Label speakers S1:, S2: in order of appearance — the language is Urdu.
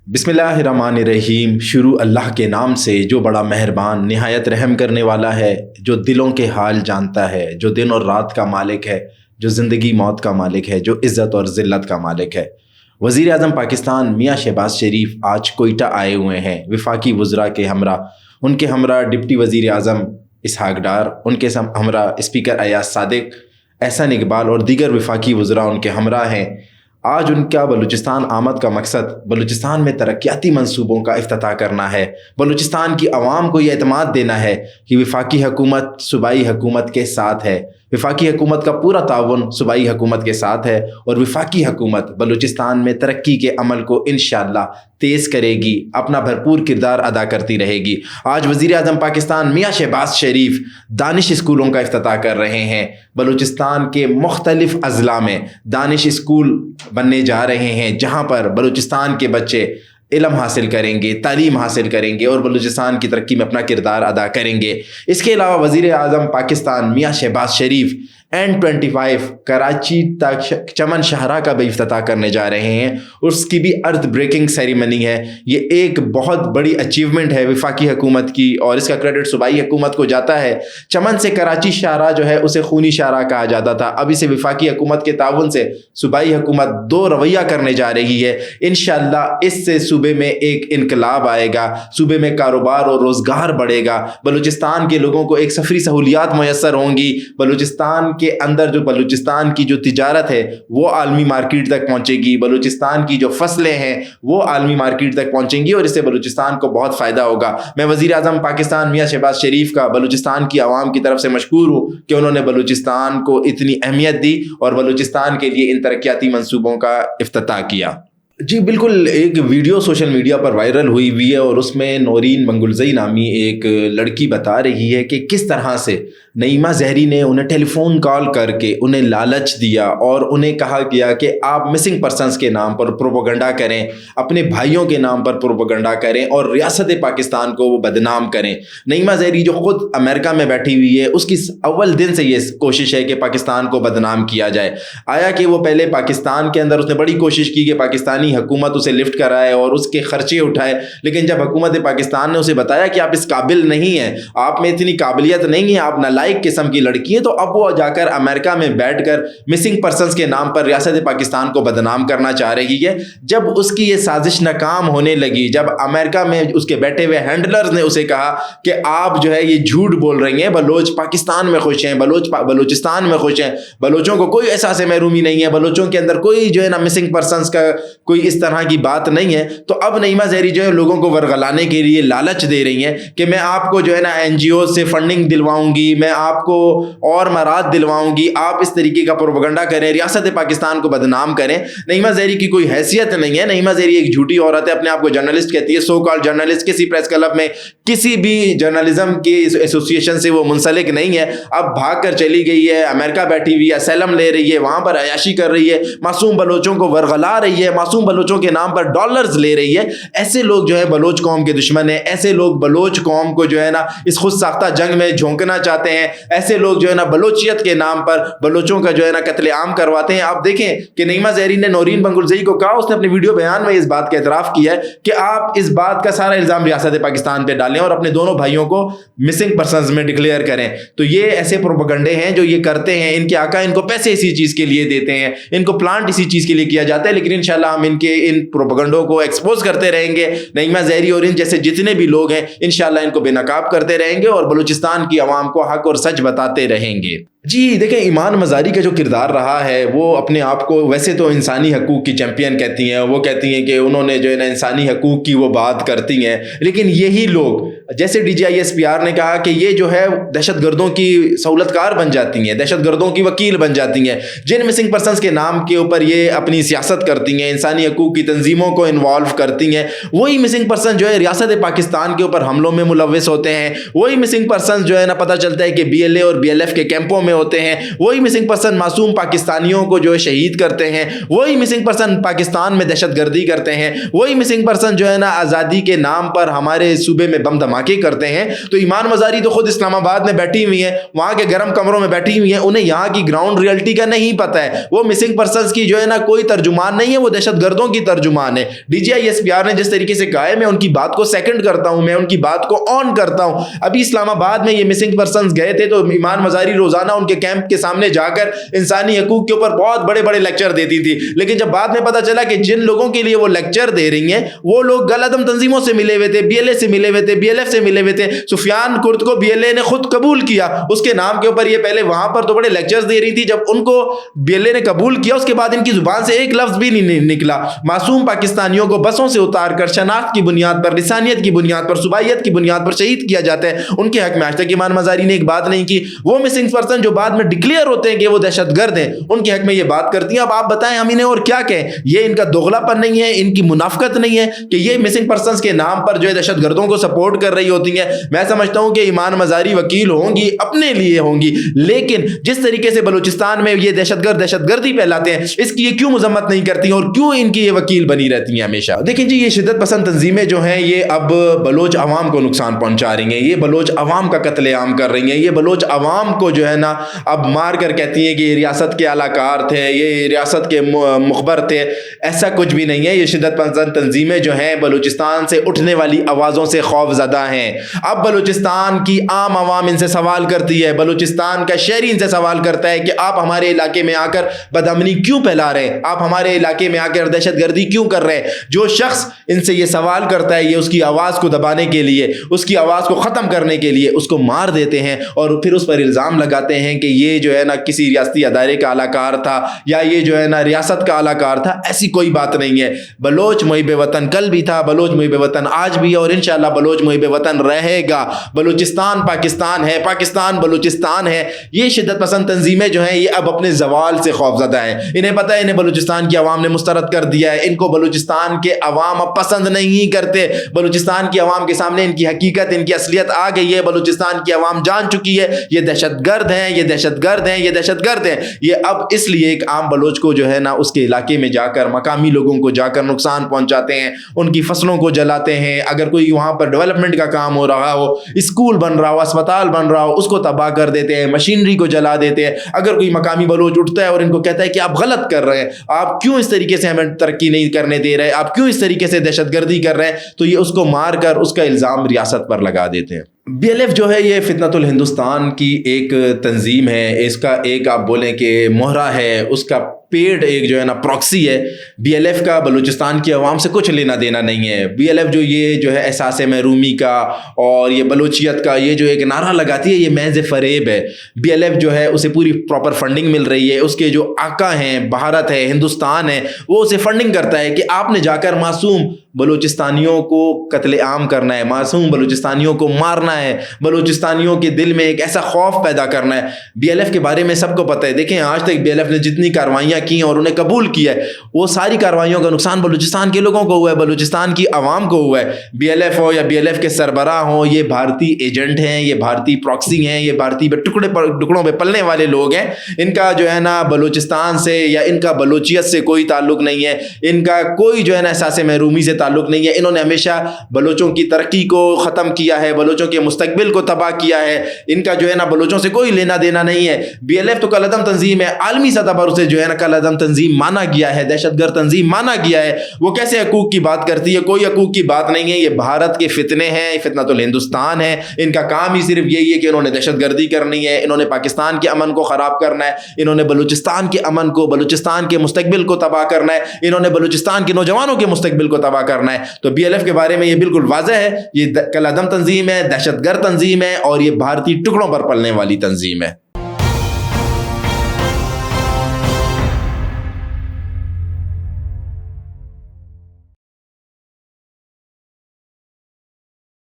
S1: بسم اللہ الرحمن الرحیم۔ شروع اللہ کے نام سے جو بڑا مہربان نہایت رحم کرنے والا ہے، جو دلوں کے حال جانتا ہے، جو دن اور رات کا مالک ہے، جو زندگی موت کا مالک ہے، جو عزت اور ذلت کا مالک ہے۔ وزیر اعظم پاکستان میاں شہباز شریف آج کوئٹہ آئے ہوئے ہیں وفاقی وزراء کے ہمراہ۔ ان کے ہمراہ ڈپٹی وزیر اعظم اسحاق ڈار، ان کے ہمراہ اسپیکر ایاز صادق، احسن اقبال اور دیگر وفاقی وزراء ان کے ہمراہ ہیں۔ آج ان کا بلوچستان آمد کا مقصد بلوچستان میں ترقیاتی منصوبوں کا افتتاح کرنا ہے، بلوچستان کی عوام کو یہ اعتماد دینا ہے کہ وفاقی حکومت صوبائی حکومت کے ساتھ ہے، وفاقی حکومت کا پورا تعاون صوبائی حکومت کے ساتھ ہے، اور وفاقی حکومت بلوچستان میں ترقی کے عمل کو انشاءاللہ تیز کرے گی، اپنا بھرپور کردار ادا کرتی رہے گی۔ آج وزیر اعظم پاکستان میاں شہباز شریف دانش اسکولوں کا افتتاح کر رہے ہیں۔ بلوچستان کے مختلف اضلاع میں دانش اسکول بننے جا رہے ہیں، جہاں پر بلوچستان کے بچے علم حاصل کریں گے، تعلیم حاصل کریں گے اور بلوچستان کی ترقی میں اپنا کردار ادا کریں گے۔ اس کے علاوہ وزیر اعظم پاکستان میاں شہباز شریف N25 کراچی تک چمن شاہراہ کا بھی افتتاح کرنے جا رہے ہیں، اس کی بھی ارتھ بریکنگ سیریمنی ہے۔ یہ ایک بہت بڑی اچیومنٹ ہے وفاقی حکومت کی، اور اس کا کریڈٹ صوبائی حکومت کو جاتا ہے۔ چمن سے کراچی شاہراہ جو ہے اسے خونی شاہراہ کہا جاتا تھا، اب اسے وفاقی حکومت کے تعاون سے صوبائی حکومت دو رویہ کرنے جا رہی ہے۔ انشاءاللہ اس سے صوبے میں ایک انقلاب آئے گا، صوبے میں کاروبار اور روزگار بڑھے گا، بلوچستان کے لوگوں کو ایک سفری سہولیات میسر ہوں گی، بلوچستان کے اندر جو بلوچستان کی جو تجارت ہے وہ عالمی مارکیٹ تک پہنچے گی، بلوچستان کی جو فصلیں ہیں وہ عالمی مارکیٹ تک پہنچیں گی، اور اس سے بلوچستان کو بہت فائدہ ہوگا۔ میں وزیر اعظم پاکستان میاں شہباز شریف کا بلوچستان کی عوام کی طرف سے مشکور ہوں کہ انہوں نے بلوچستان کو اتنی اہمیت دی اور بلوچستان کے لیے ان ترقیاتی منصوبوں کا افتتاح کیا۔ جی بالکل، ایک ویڈیو سوشل میڈیا پر وائرل ہوئی ہے، اور اس میں نورین منگلزئی نامی ایک لڑکی بتا رہی ہے کہ کس طرح سے نعیمہ زہری نے انہیں ٹیلی فون کال کر کے انہیں لالچ دیا اور انہیں کہا گیا کہ آپ مسنگ پرسنز کے نام پر پروپیگنڈا کریں، اپنے بھائیوں کے نام پر پروپیگنڈا کریں اور ریاست پاکستان کو وہ بدنام کریں۔ نعیمہ زہری جو خود امریکہ میں بیٹھی ہوئی ہے، اس کی اول دن سے یہ کوشش ہے کہ پاکستان کو بدنام کیا جائے۔ آیا کہ وہ پہلے پاکستان کے اندر اس نے بڑی کوشش کی کہ پاکستانی حکومت اسے لفٹ کرائے اور اس کے خرچے اٹھائے، لیکن جب حکومت پاکستان نے اسے بتایا کہ آپ اس قابل نہیں ہیں، آپ میں اتنی قابلیت نہیں ہے، آپ نالائق قسم کی لڑکی ہیں، تو اب وہ جا کر امریکہ میں بیٹھ کر مسنگ پرسنز کے نام پر ریاست پاکستان کو بدنام کرنا چاہ رہی ہے۔ جب اس کی یہ سازش ناکام ہونے لگی، جب امریکہ میں اس کے بیٹھے ہوئے ہینڈلرز نے اسے کہا کہ آپ جو ہے یہ جھوٹ بول رہی ہیں، بلوچ پاکستان میں خوش ہیں، بلوچستان میں خوش ہیں، بلوچوں کو کوئی احساس محرومی نہیں ہے، بلوچوں کے اندر کوئی جو ہے نا مسنگ پرسنز کا کوئی اس طرح کی بات نہیں ہے، تو اب نعیمہ زہری جو ہے لوگوں کو ورغلانے کے لیے لالچ دے رہی ہیں کہ میں آپ کو جو ہے نا NGO سے فنڈنگ دلواؤں گی، میں آپ کو اور مراد دلواؤں گی، آپ اس طریقے کا پروپیگنڈا کریں، ریاست پاکستان کو بدنام کریں۔ نعیمہ زہری کی کوئی حیثیت نہیں ہے، نعیمہ زہری ایک جھوٹی عورت ہے، اپنے آپ کو جرنلسٹ کہتی ہے، سو کال جرنلسٹ، کسی پریس کلب میں کسی بھی جرنلزم کی ایسوسیشن سے وہ منسلک نہیں ہے۔ اب بھاگ کر چلی گئی ہے، امریکہ بیٹھی ہوئی ہے، اسائلم لے رہی ہے، وہاں پر عیاشی کر رہی ہے، معصوم بلوچوں کو ورغلا رہی ہے، معصوم بلوچوں کے نام پر ڈالرز لے رہی ہے۔ ایسے لوگ جو ہے بلوچ قوم کے دشمن ہیں، ایسے لوگ بلوچ قوم کو جو ہے نا اس خود ساختہ جنگ میں جھونکنا چاہتے ہیں، ایسے لوگ جو ہے نا بلوچیت کے نام پر بلوچوں کا جو ہے نا قتل عام کرواتے ہیں۔ آپ دیکھیں کہ نعیمہ زہری نے نورین منگلزئی کو کہا، اس نے اپنے ویڈیو بیان میں اس بات کا اعتراف کیا ہے کہ آپ اس بات کا سارا الزام ریاست پاکستان پہ ڈالیں اور اپنے دونوں بھائیوں کو مسنگ پرسنز میں ڈکلیئر کریں۔ تو یہ ایسے پروپیگنڈے ہیں جو یہ کرتے ہیں، ان کے آقا ان کو پیسے اسی چیز کے لیے دیتے ہیں، ان کو پلانٹ اسی چیز کے لیے کیا جاتا ہے، لیکن انشاءاللہ ہم ان کے ان پروپیگنڈوں کو ایکسپوز کرتے رہیں گے۔ نعیمہ زہری اور ان جیسے جتنے بھی لوگ ہیں انشاءاللہ ان کو بے نقاب کرتے رہیں گے اور بلوچستان کی عوام کو حق اور سچ بتاتے رہیں گے۔ جی دیکھیں، ایمان مزاری کا جو کردار رہا ہے وہ اپنے آپ کو ویسے تو انسانی حقوق کی چیمپئن کہتی ہیں، وہ کہتی ہیں کہ انہوں نے جو ہے نا انسانی حقوق کی وہ بات کرتی ہیں، لیکن یہی لوگ جیسے DGISPR نے کہا کہ یہ جو ہے دہشت گردوں کی سہولت کار بن جاتی ہیں، دہشت گردوں کی وکیل بن جاتی ہیں، جن مسنگ پرسنز کے نام کے اوپر یہ اپنی سیاست کرتی ہیں، انسانی حقوق کی تنظیموں کو انوالو کرتی ہیں، وہی مسنگ پرسن جو ہے ریاست پاکستان کے اوپر حملوں میں ملوث ہوتے ہیں، وہی مسنگ پرسنز جو ہے نا پتہ چلتا ہے کہ BLA اور BLF کے کیمپوں میں ہوتے ہیں, وہی مسنگ پرسن معصوم پاکستانیوں کو جو ہے شہید کرتے ہیں, وہی مسنگ پرسن پاکستان میں دہشت گردی کرتے ہیں, وہی مسنگ پرسن جو ہے نا آزادی کے نام پر ہمارے صوبے میں بم دھماکے کرتے ہیں. تو ایمان مزاری تو خود اسلام آباد میں بیٹھی ہوئی ہیں, وہاں کے گرم کمروں میں بیٹھی ہوئی ہیں, انہیں یہاں کی گراؤنڈ ریئلٹی کا نہیں پتہ ہے. وہ مسنگ پرسنز کی جو ہے نا کوئی ترجمان نہیں ہے, وہ دہشت گردوں کی ترجمان ہے. D G I S P R نے جس طریقے سے کہا ہے, میں ان کی بات کو سیکنڈ کرتا ہوں, میں ان کی بات کو آن کرتا ہوں. ابھی اسلام آباد میں یہ مسنگ پرسنز گئے تھے تو ایمان مزاری روزانہ ان کے کیمپ کے سامنے جا کر انسانی حقوق کے اوپر بہت بڑے بڑے لیکچر دیتی تھی. لیکن جب بعد میں پتا چلا کہ جن لوگوں کے لیے وہ لیکچر دے رہی ہیں وہ لوگ غلط تنظیموں سے ملے ہوئے تھے, بی ایل اے سے ملے ہوئے تھے, بی ایل ایف سے ملے ہوئے تھے. سفیان کرد کو بی ایل اے نے خود قبول کیا, اس کے نام کے اوپر یہ پہلے وہاں پر تو بڑے لیکچرز دے رہی تھی. جب ان کو بی ایل اے نے قبول کیا اس کے بعد ان کی زبان سے ایک لفظ بھی نہیں نکلا. معصوم پاکستانیوں کو بسوں سے اتار کر شناخت کی بنیاد پر, لسانیت کی بنیاد پر, صوبائیت کی بنیاد پر شہید کیا جاتا ہے. ان کے حق میں آج تک ایمان مزاری نے ایک بات نہیں کی. وہ مسنگ پرسن جو بعد میں ڈکلیئر ہوتے ہیں کہ وہ دہشت گرد ہیں, ان کے حق میں یہ بات کرتی ہیں. اب آپ بتائیں ہم انہیں اور کیا کہیں؟ یہ ان کا دوغلا پن نہیں ہے, ان کی منافقت نہیں ہے کہ یہ مسنگ پرسنز کے نام پر جو ہے دہشت گردوں کو سپورٹ کر رہی ہوتی ہیں. میں سمجھتا ہوں کہ ایمان مزاری وکیل ہوں گی, اپنے لیے ہوں گی, لیکن جس طریقے سے بلوچستان میں یہ دہشت گردی پھیلاتے ہیں, اس کی یہ کیوں مذمت نہیں کرتی ہیں اور کیوں ان کی یہ وکیل بنی رہتی ہیں ہمیشہ؟ دیکھیں جی, یہ شدت پسند تنظیمیں جو ہیں یہ اب بلوچ عوام کو نقصان پہنچا رہی ہیں, یہ بلوچ عوام کا قتل عام کر رہی ہیں, یہ بلوچ عوام کو جو ہے نا اب مار کر کہتی ہیں کہ یہ ریاست کے اعلی کار تھے, یہ ریاست کے مخبر تھے. ایسا کچھ بھی نہیں ہے. یہ شدت پسند تنظیمیں جو ہیں بلوچستان سے اٹھنے والی آوازوں سے خوف زدہ ہیں. اب بلوچستان کی عام عوام ان سے سوال کرتی ہے, بلوچستان کا شہری ان سے سوال کرتا ہے کہ آپ ہمارے علاقے میں آ کر بدامنی کیوں پھیلا رہے ہیں, آپ ہمارے علاقے میں آ کر دہشت گردی کیوں کر رہے ہیں. جو شخص ان سے یہ سوال کرتا ہے یہ اس کی آواز کو دبانے کے لیے, اس کی آواز کو ختم کرنے کے لیے اس کو مار دیتے ہیں اور پھر اس پر الزام لگاتے ہیں کہ یہ جو ہے نا کسی ریاستی ادارے کا اعلی کار تھا یا یہ جو ہے نا ریاست کا اعلی کار تھا. ایسی کوئی بات نہیں ہے. بلوچ محب وطن کل بھی تھا, بلوچ محب وطن آج بھی, اور انشاءاللہ بلوچ محب وطن رہے گا. بلوچستان پاکستان ہے, پاکستان بلوچستان ہے. یہ شدت پسند تنظیمیں جو ہیں یہ اب اپنے زوال سے خوفزدہ ہیں. انہیں پتہ ہے انہیں بلوچستان کی عوام نے مسترد کر دیا ہے, ان کو بلوچستان کے عوام اب پسند نہیں کرتے. بلوچستان کی عوام کے سامنے ان کی حقیقت, ان کی اصلیت آ گئی ہے. بلوچستان کی عوام جان چکی ہے یہ دہشت گرد ہیں, یہ دہشت گرد ہیں, یہ دہشت گرد ہیں. یہ اب اس لیے ایک عام بلوچ کو جو ہے نا اس کے علاقے میں جا کر مقامی لوگوں کو جا کر نقصان پہنچاتے ہیں, ان کی فصلوں کو جلاتے ہیں. اگر کوئی وہاں پر ڈیولپمنٹ کا کام ہو رہا ہو, اسکول بن رہا ہو, اسپتال بن رہا ہو, اس کو تباہ کر دیتے ہیں, مشینری کو جلا دیتے ہیں. اگر کوئی مقامی بلوچ اٹھتا ہے اور ان کو کہتا ہے کہ آپ غلط کر رہے ہیں, آپ کیوں اس طریقے سے ہمیں ترقی نہیں کرنے دے رہے, آپ کیوں اس طریقے سے دہشت گردی کر رہے ہیں, تو یہ اس کو مار کر اس کا الزام ریاست پر لگا دیتے ہیں. بی ایل ایف جو ہے یہ فتنۃ الہندوستان کی ایک تنظیم ہے, اس کا ایک آپ بولیں کہ مہرہ ہے, اس کا پیڈ ایک جو ہے نا پراکسی ہے. بی ایل ایف کا بلوچستان کی عوام سے کچھ لینا دینا نہیں ہے. بی ایل ایف جو یہ جو ہے احساس محرومی کا اور یہ بلوچیت کا یہ جو ایک نعرہ لگاتی ہے یہ محض فریب ہے. بی ایل ایف جو ہے اسے پوری پراپر فنڈنگ مل رہی ہے. اس کے جو آقا ہیں, بھارت ہے, ہندوستان ہے, وہ اسے فنڈنگ کرتا ہے کہ آپ نے جا کر معصوم بلوچستانیوں کو قتل عام کرنا ہے, معصوم بلوچستانیوں کو مارنا ہے, بلوچستانیوں کے دل میں ایک ایسا خوف پیدا کرنا ہے. بی ایل ایف کے بارے میں سب کو پتہ ہے. دیکھیں آج تک بی ایل ایف نے جتنی کارروائیاں کی اور انہیں قبول کیا ہے وہ ساری کارروائیوں کا نقصان بلوچستان کے لوگوں کو ہوا ہے, بلوچستان کی عوام کو ہوا ہے. بی ایل ایف ہو یا بی ایل ایف کے سربراہ ہوں, یہ بھارتی ایجنٹ ہیں, یہ بھارتی پراکسی ہیں, یہ بھارتی ٹکڑوں پہ پلنے والے لوگ ہیں. ان کا جو ہے نا بلوچستان سے یا ان کا بلوچیت سے کوئی تعلق نہیں ہے, ان کا کوئی جو ہے نا احساس محرومی سے تعلق نہیں ہے. انہوں نے ہمیشہ بلوچوں کی ترقی کو ختم کیا ہے, بلوچوں کے مستقبل کو تباہ کیا ہے. ان کا جو ہے نا بلوچوں سے کوئی لینا دینا نہیں ہے. بی ایل ایف تو کالعدم تنظیم ہے, عالمی سطح پر اسے جو ہے نا کالعدم تنظیم مانا گیا ہے, دہشت گرد تنظیم مانا گیا ہے. وہ کیسے حقوق کی بات کرتی ہے؟ کوئی حقوق کی بات نہیں ہے. یہ بھارت کے فتنے ہیں, فتنۃ الہندوستان ہے. ان کا کام ہی صرف یہی ہے کہ انہوں نے دہشت گردی کرنی ہے, انہوں نے پاکستان کے امن کو خراب کرنا ہے, انہوں نے بلوچستان کے امن کو, بلوچستان کے مستقبل کو تباہ کرنا ہے, انہوں نے بلوچستان کے نوجوانوں کے مستقبل کو تباہ کرنا ہے. تو بی ایل ایف کے بارے میں یہ بالکل واضح ہے, یہ کالعدم تنظیم ہے, دہشت گرد تنظیم ہے اور یہ بھارتی ٹکڑوں پر پلنے والی تنظیم ہے.